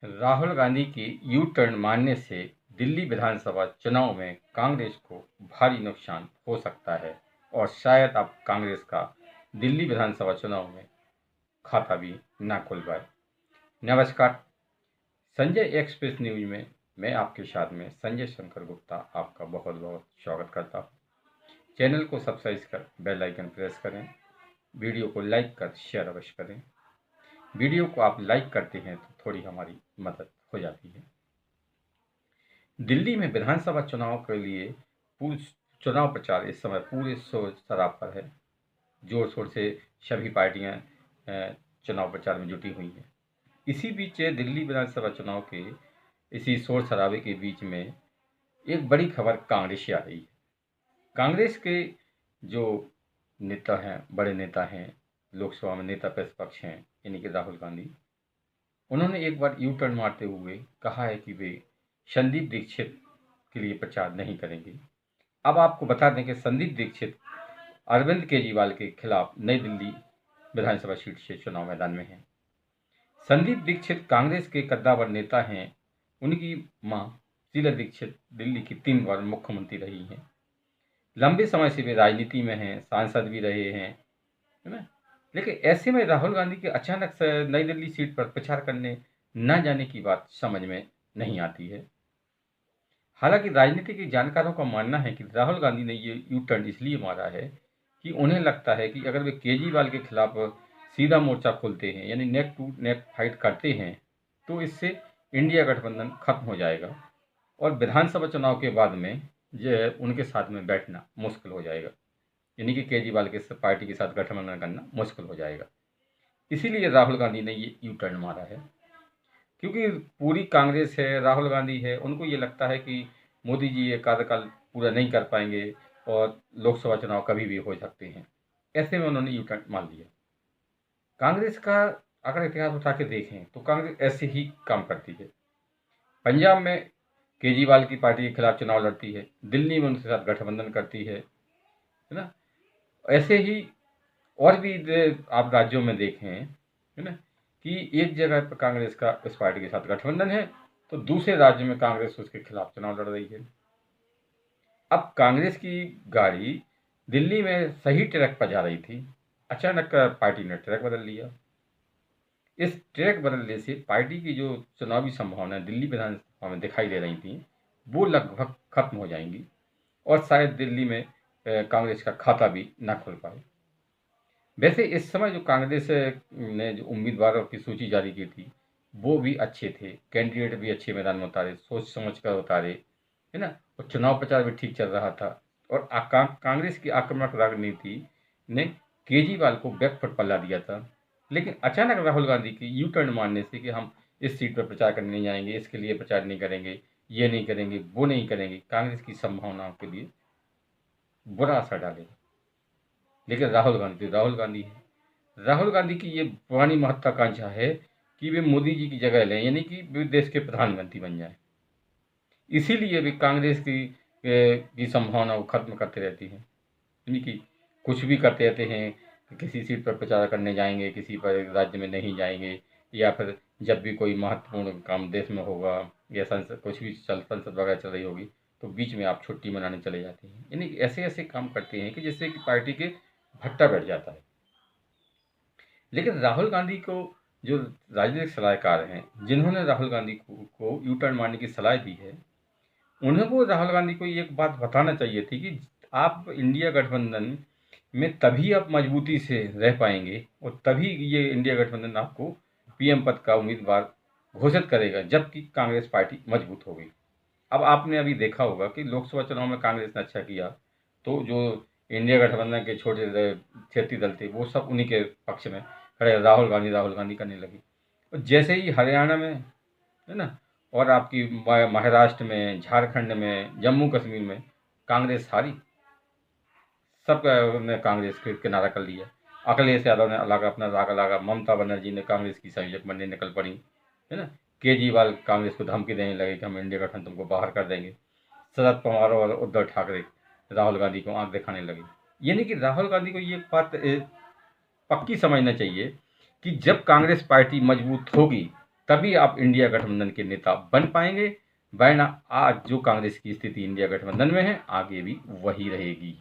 राहुल गांधी के U turn मारने से दिल्ली विधानसभा चुनाव में कांग्रेस को भारी नुकसान हो सकता है और शायद अब कांग्रेस का दिल्ली विधानसभा चुनाव में खाता भी ना खुल पाए। नमस्कार, संजय एक्सप्रेस न्यूज में मैं आपके साथ में संजय शंकर गुप्ता आपका बहुत बहुत स्वागत करता हूँ। चैनल को सब्सक्राइब कर बेल आइकन प्रेस करें, वीडियो को लाइक कर शेयर अवश्य करें। वीडियो को आप लाइक करते हैं तो थोड़ी हमारी मदद हो जाती है। दिल्ली में विधानसभा चुनाव के लिए चुनाव प्रचार इस समय पूरे शोर शराब पर है। जोर शोर से सभी पार्टियां चुनाव प्रचार में जुटी हुई हैं। इसी बीच दिल्ली विधानसभा चुनाव के इसी शोर शराबे के बीच में एक बड़ी खबर कांग्रेस से आ रही है। कांग्रेस के जो नेता हैं, बड़े नेता हैं, लोकसभा में नेता प्रतिपक्ष हैं, यानी कि राहुल गांधी, उन्होंने एक बार यू टर्न मारते हुए कहा है कि वे संदीप दीक्षित के लिए प्रचार नहीं करेंगे। अब आपको बता दें कि संदीप दीक्षित अरविंद केजरीवाल के खिलाफ नई दिल्ली विधानसभा सीट से चुनाव मैदान में हैं। संदीप दीक्षित कांग्रेस के कद्दावर नेता हैं। उनकी मां शीला दीक्षित दिल्ली की 3 बार मुख्यमंत्री रही हैं। लंबे समय से वे राजनीति में हैं, सांसद भी रहे हैं, है ना। लेकिन ऐसे में राहुल गांधी के अचानक से नई दिल्ली सीट पर प्रचार करने न जाने की बात समझ में नहीं आती है। हालांकि राजनीतिक जानकारों का मानना है कि राहुल गांधी ने ये यू टर्न इसलिए मारा है कि उन्हें लगता है कि अगर वे केजरीवाल के खिलाफ सीधा मोर्चा खोलते हैं, यानी नेक टू नेक फाइट करते हैं, तो इससे इंडिया गठबंधन खत्म हो जाएगा और विधानसभा चुनाव के बाद में जो उनके साथ में बैठना मुश्किल हो जाएगा, यानी कि केजरीवाल के पार्टी के साथ गठबंधन करना मुश्किल हो जाएगा। इसीलिए राहुल गांधी ने ये यू टर्न मारा है। क्योंकि पूरी कांग्रेस है, राहुल गांधी है, उनको ये लगता है कि मोदी जी ये कार्यकाल पूरा नहीं कर पाएंगे और लोकसभा चुनाव कभी भी हो सकते हैं। ऐसे में उन्होंने यू टर्न मार लिया। कांग्रेस का अगर इतिहास उठा के देखें तो कांग्रेस ऐसे ही काम करती है। पंजाब में केजरीवाल की पार्टी के खिलाफ चुनाव लड़ती है, दिल्ली में उनके साथ गठबंधन करती है ना। ऐसे ही और भी आप राज्यों में देखें, है ना, कि एक जगह पर कांग्रेस का इस पार्टी के साथ गठबंधन है तो दूसरे राज्य में कांग्रेस उसके खिलाफ चुनाव लड़ रही है। अब कांग्रेस की गाड़ी दिल्ली में सही ट्रैक पर जा रही थी, अचानक पार्टी ने ट्रैक बदल लिया। इस ट्रैक बदलने से पार्टी की जो चुनावी संभावनाएं दिल्ली विधानसभा में दिखाई दे रही थी वो लगभग खत्म हो जाएंगी और शायद दिल्ली में कांग्रेस का खाता भी ना खुल पाए। वैसे इस समय जो कांग्रेस ने जो उम्मीदवारों की सूची जारी की थी वो भी अच्छे थे, कैंडिडेट भी अच्छे मैदान में उतारे, सोच समझ कर उतारे, है ना, और चुनाव प्रचार भी ठीक चल रहा था। और कांग्रेस की आक्रामक राजनीति ने केजरीवाल को बैकफुट पर ला दिया था। लेकिन अचानक राहुल गांधी की यू टर्न मारने से कि हम इस सीट पर प्रचार करने नहीं जाएंगे, इसके लिए प्रचार नहीं करेंगे, ये नहीं करेंगे, वो नहीं करेंगे, कांग्रेस की संभावनाओं के लिए बुरा असर डालेगा। लेकिन राहुल गांधी है। राहुल गांधी की ये पुरानी महत्वाकांक्षा है कि वे मोदी जी की जगह लें, यानी कि वे देश के प्रधानमंत्री बन जाएं। इसीलिए वे कांग्रेस की संभावना को खत्म करते रहती हैं, यानी कि कुछ भी करते रहते हैं कि किसी सीट पर प्रचार करने जाएंगे, किसी पर राज्य में नहीं जाएंगे, या फिर जब भी कोई महत्वपूर्ण काम देश में होगा या संसद कुछ भी संसद वगैरह चल रही होगी तो बीच में आप छुट्टी मनाने चले जाते हैं। यानी कि ऐसे ऐसे काम करते हैं कि जिससे कि पार्टी के भट्टा बैठ जाता है। लेकिन राहुल गांधी को जो राजनीतिक सलाहकार हैं, जिन्होंने राहुल गांधी को यू टर्न मारने की सलाह दी है, उन्हें वो राहुल गांधी को एक बात बताना चाहिए थी कि आप इंडिया गठबंधन में तभी आप मजबूती से रह पाएंगे और तभी ये इंडिया गठबंधन आपको पीएम पद का उम्मीदवार घोषित करेगा जबकि कांग्रेस पार्टी मजबूत होगी। अब आपने अभी देखा होगा कि लोकसभा चुनाव में कांग्रेस ने अच्छा किया तो जो इंडिया गठबंधन के छोटे क्षेत्रीय दल थे वो सब उन्हीं के पक्ष में खड़े राहुल गांधी करने लगी। और जैसे ही हरियाणा में, है ना, और आपकी महाराष्ट्र में, झारखंड में, जम्मू कश्मीर में कांग्रेस हारी, सब ने कांग्रेस के किनारा कर लिया। अखिलेश यादव ने अलग अपना राग लगा, ममता बनर्जी ने कांग्रेस की संयोजक बनने निकल पड़ी, है ना। केजरीवाल कांग्रेस को धमकी देने लगे कि हम इंडिया गठबंधन तुमको बाहर कर देंगे। शरद पवार और उद्धव ठाकरे राहुल गांधी को आंख दिखाने लगे। यानी कि राहुल गांधी को ये बात पक्की समझना चाहिए कि जब कांग्रेस पार्टी मजबूत होगी तभी आप इंडिया गठबंधन के नेता बन पाएंगे, वरना आज जो कांग्रेस की स्थिति इंडिया गठबंधन में है आगे भी वही रहेगी।